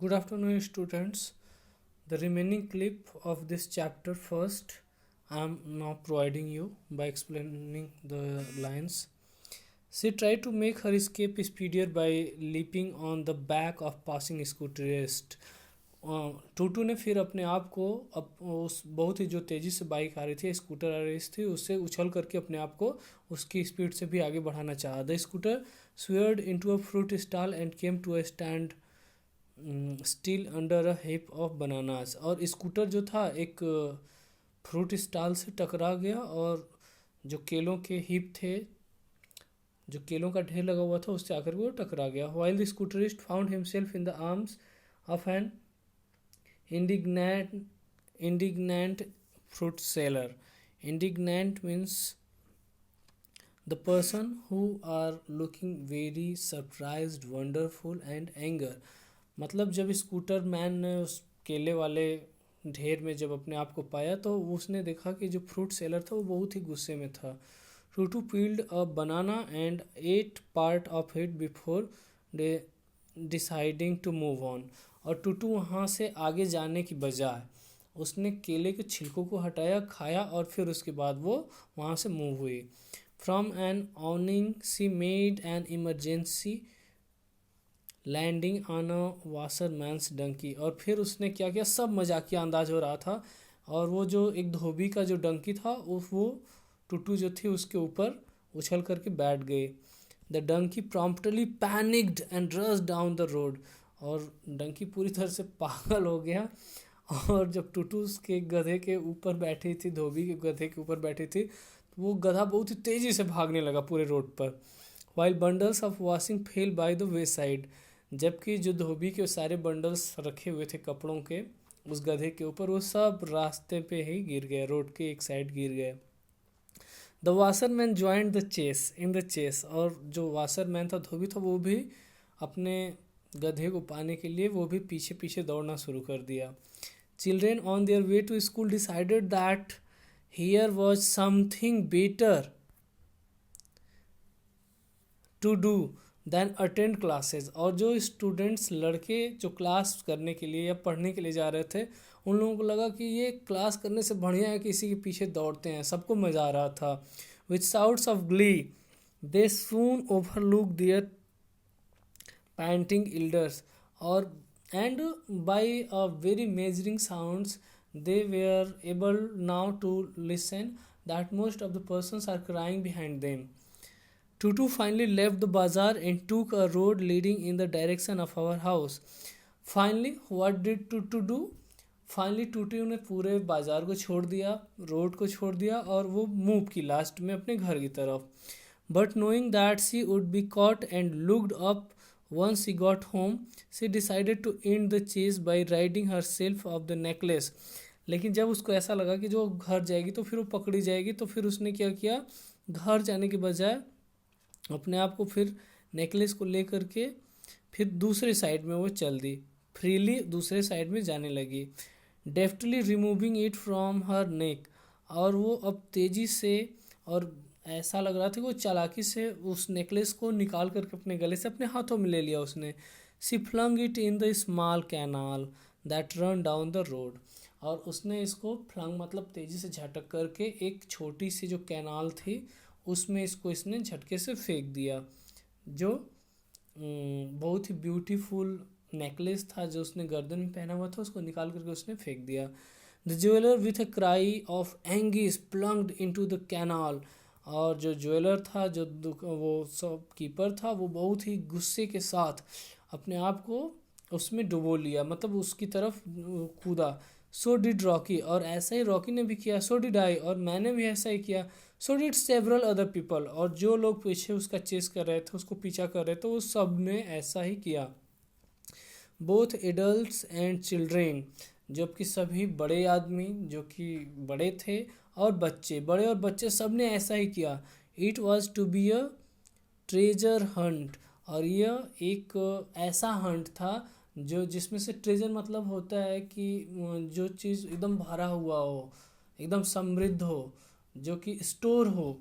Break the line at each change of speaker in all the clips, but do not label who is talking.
Good afternoon, students. The remaining clip of this chapter first I am now providing you by explaining the lines. She tried to make her escape speedier by leaping on the back of passing scooterist. टूटू ने फिर अपने आप को उस बहुत ही जो तेज़ी से बाइक आ रही थी स्कूटर आ रही थी उससे उछल करके अपने आप को उसकी स्पीड से भी आगे बढ़ाना चाहा. The scooter swerved into a fruit stall and came to a standstill under a heap of bananas. और स्कूटर जो था एक फ्रूट स्टॉल से टकरा गया और जो केलों के हिप थे, जो केलों का ढेर लगा हुआ था, उससे आकर वो टकरा गया. While the scooterist found himself in the arms of an indignant fruit seller. Indignant means the person who are looking very surprised, wonderful and anger. मतलब जब स्कूटर मैन ने उस केले वाले ढेर में जब अपने आप को पाया तो उसने देखा कि जो फ्रूट सेलर था वो बहुत ही गुस्से में था. Tutu peeled a banana and ate part of it before deciding to move on. और टूटू वहाँ से आगे जाने की बजाय उसने केले के छिलकों को हटाया, खाया और फिर उसके बाद वो वहाँ से मूव हुई. From an awning she made an emergency landing on a washerman's donkey. और फिर उसने क्या किया, सब मजाकिया अंदाज हो रहा था और वो जो एक धोबी का जो डंकी था वो टूटू जो थी उसके ऊपर उछल करके बैठ गए. The donkey promptly panicked and rush down the road. और डंकी पूरी तरह से पागल हो गया और जब टूटू उसके गधे के ऊपर बैठी थी, धोबी के गधे के ऊपर बैठी थी, तो वो गधा बहुत ही तेज़ी से भागने लगा पूरे रोड पर. While bundles of washing fail by the way side. जबकि जो धोबी के सारे बंडल्स रखे हुए थे कपड़ों के उस गधे के ऊपर, वो सब रास्ते पे ही गिर गए, रोड के एक साइड गिर गए. The washerman joint the chase in the chase. और जो वाशरमैन था, धोबी था, वो भी अपने गधे को पाने के लिए वो भी पीछे पीछे दौड़ना शुरू कर दिया. Children on their way to school decided that here was something better to do than attend classes. और जो स्टूडेंट्स लड़के जो क्लास करने के लिए या पढ़ने के लिए जा रहे थे, उन लोगों को लगा कि ये क्लास करने से बढ़िया है कि इसी के पीछे दौड़ते हैं. सबको मज़ा आ रहा था. With shouts of glee they soon overlook their panting elders. और and by a very measuring sounds they were able now to listen that most of the persons are crying behind them. Tutu finally left the bazaar and took a road leading in the direction of our house. Finally, what did Tutu do? Finally Tutu ने पूरे बाज़ार को छोड़ दिया, road को छोड़ दिया और वो मूव की लास्ट में अपने घर की तरफ. But knowing that she would be caught and looked up once she got home, she decided to end the chase by riding herself off the necklace. लेकिन जब उसको ऐसा लगा कि जो घर जाएगी तो फिर वो पकड़ी जाएगी, तो फिर उसने क्या किया, घर जाने के बजाय अपने आप को फिर नेकलेस को ले करके फिर दूसरे साइड में वो चल दी, फ्रीली दूसरे साइड में जाने लगी. Deftly removing it from her neck. और वो अब तेज़ी से और ऐसा लग रहा था कि वो चालाकी से उस नेकलेस को निकाल करके अपने गले से अपने हाथों में ले लिया उसने. She flung it in the small canal that run down the road. और उसने इसको फ्लंग मतलब तेज़ी से झटक करके एक छोटी सी जो कैनाल थी उसमें इसको इसने झटके से फेंक दिया. जो बहुत ही ब्यूटीफुल नेकलेस था जो उसने गर्दन में पहना हुआ था, उसको निकाल करके उसने फेंक दिया. The jeweller with a cry of anguish plunged into the canal. और जो ज्वेलर था, जो वो शॉप कीपर था, वो बहुत ही गुस्से के साथ अपने आप को उसमें डुबो लिया, मतलब उसकी तरफ कूदा. So did Rocky. और ऐसा ही रॉकी ने भी किया. So did I. और मैंने भी ऐसा ही किया. So did several other people. और जो लोग पीछे उसका चेस कर रहे थे, उसको पीछा कर रहे थे, वो सब ने ऐसा ही किया. Both adults and children. जबकि सभी बड़े आदमी जो कि बड़े थे और बच्चे, बड़े और बच्चे सब ने ऐसा ही किया. It was to be a treasure hunt. और यह एक ऐसा हंट था जो जिसमें से ट्रेजर मतलब होता है कि जो चीज़ एकदम भरा हुआ हो, एकदम समृद्ध हो, जो कि स्टोर हो,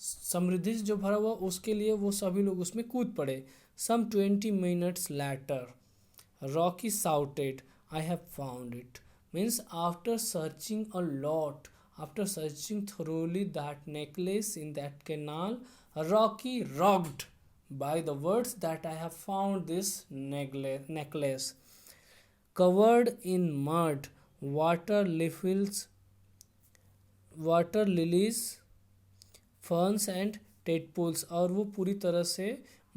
समृद्धि से जो भरा हुआ, उसके लिए वो सभी लोग उसमें कूद पड़े. सम 20 minutes later Rocky shouted, I have found it. Means after searching a lot, after searching thoroughly that necklace in that canal, Rocky rocked by the words that I have found this necklace. Covered in mud, water lilies, water lilies, ferns and tadpoles, और वो पूरी तरह से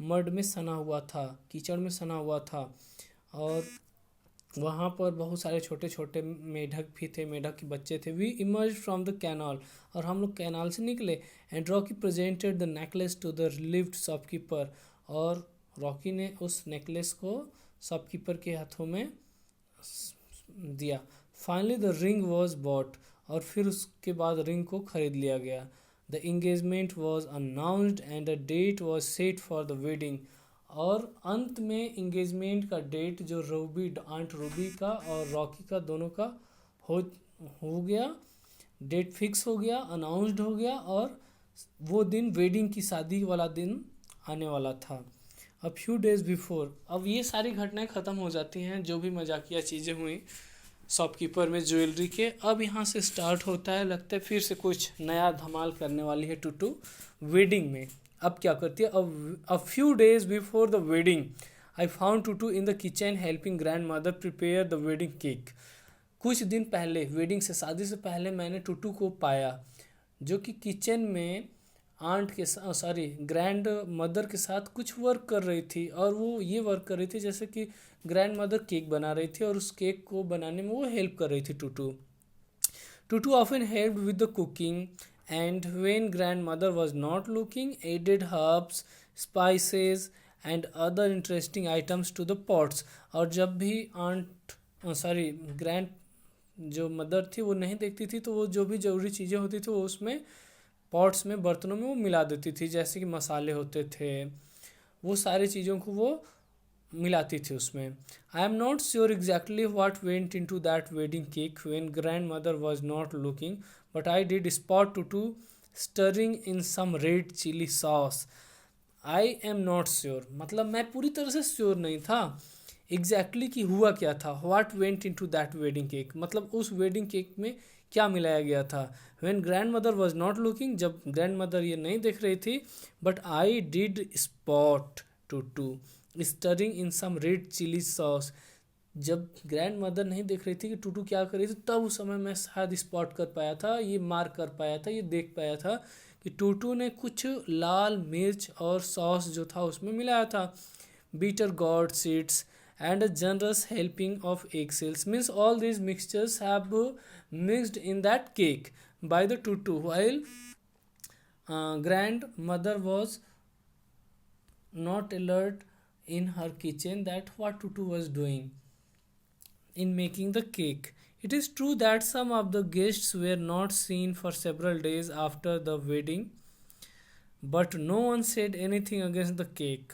mud में सना हुआ था, कीचड़ में सना हुआ था। और वहाँ पर बहुत सारे छोटे छोटे मेढक भी थे, मेढक के बच्चे थे। We emerge from the canal, और हम लोग कैनाल से निकले। And Rocky presented the necklace to the relieved shopkeeper, और रॉकी ने उस नेकलेस को शॉपकीपर के हाथों में दिया। Finally the ring was bought, और फिर उसके बाद रिंग को खरीद लिया गया। The engagement was announced and the date was set for the wedding, और अंत में इंगेजमेंट का डेट जो आंट रूबी का और रॉकी का दोनों का हो गया, डेट फिक्स हो गया, अनाउंस्ड हो गया, और वो दिन वेडिंग की शादी वाला दिन आने वाला था। अ फ्यू डेज बिफोर, अब ये सारी घटनाएं ख़त्म हो जाती हैं, जो भी मजाकिया चीज़ें हुई शॉपकीपर में ज्वेलरी के। अब यहाँ से स्टार्ट होता है, लगता है फिर से कुछ नया धमाल करने वाली है टूटू वेडिंग में। अब क्या करती है, a few days before the wedding I found Tutu in the kitchen helping grandmother prepare the wedding cake. कुछ दिन पहले, वेडिंग से, शादी से पहले मैंने टूटू को पाया जो कि किचन में आंट के ग्रैंड मदर के साथ कुछ वर्क कर रही थी। और वो ये वर्क कर रही थी जैसे कि ग्रैंड मदर केक बना रही थी, और उस केक को बनाने में वो हेल्प कर रही थी Tutu. Tutu often help with the cooking, and when grandmother was not looking added herbs, spices and other interesting items to the pots. और जब भी ग्रैंड जो मदर थी वो नहीं देखती थी, तो वो जो भी ज़रूरी चीज़ें होती थी वो उसमें पॉट्स में, बर्तनों में वो मिला देती थी। जैसे कि मसाले होते थे, वो सारी चीज़ों को वो मिलाती थी उसमें। I am not sure exactly what went into that wedding cake when grandmother was not looking, but I did spot to stirring in some red chilli sauce. I am not sure, मतलब मैं पूरी तरह से sure नहीं था exactly कि हुआ क्या था। What went into that wedding cake, मतलब उस वेडिंग केक में क्या मिलाया गया था। When grandmother was not looking, जब ग्रैंड मदर ये नहीं देख रही थी, but I did spot to stirring in some red chilli sauce. जब ग्रैंड मदर नहीं देख रही थी कि टूटू क्या कर रही थी, तब उस समय मैं शायद स्पॉट कर पाया था, ये मार्क कर पाया था, ये देख पाया था कि टूटू ने कुछ लाल मिर्च और सॉस जो था उसमें मिलाया था। bitter gourd seeds and a generous helping of egg shells, means all these mixtures have mixed in that cake by the tutu while grandmother was not alert in her kitchen that what tutu was doing in making the cake. It is true that some of the guests were not seen for several days after the wedding, but no one said anything against the cake.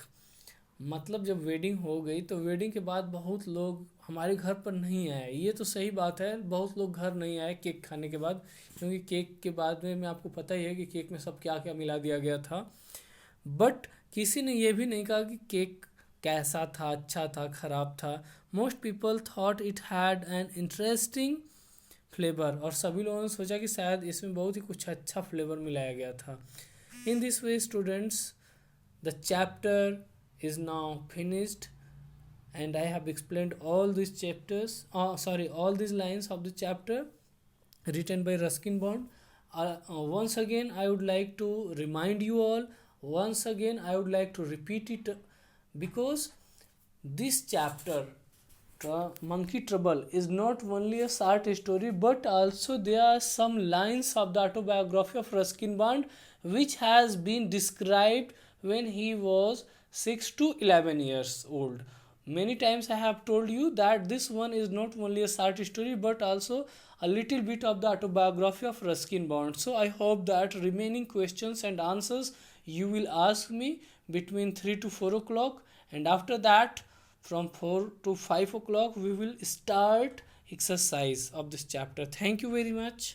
मतलब जब wedding हो गई तो wedding के बाद बहुत लोग हमारे घर पर नहीं आए। ये तो सही बात है, बहुत लोग घर नहीं आए केक खाने के बाद, क्योंकि केक के बाद में आपको पता ही है कि केक में सब क्या क्या मिला दिया गया था। बट किसी ने ये भी नहीं कहा कि केक कैसा था, अच्छा था, ख़राब था। Most people thought it had an interesting flavour, और सभी लोगों ने सोचा कि शायद इसमें बहुत ही कुछ अच्छा फ्लेवर मिलाया गया था। In this way students, the chapter is now finished, and I have explained all these all these lines of the chapter written by Ruskin Bond. Once again I would like to remind you all, once again I would like to repeat it, because this chapter Monkey Trouble is not only a short story, but also there are some lines of the autobiography of Ruskin Bond which has been described when he was 6 to 11 years old. Many times I have told you that this one is not only a short story but also a little bit of the autobiography of Ruskin Bond. So I hope that remaining questions and answers you will ask me between 3 to 4 o'clock, and after that from 4 to 5 o'clock we will start exercise of this chapter. Thank you very much.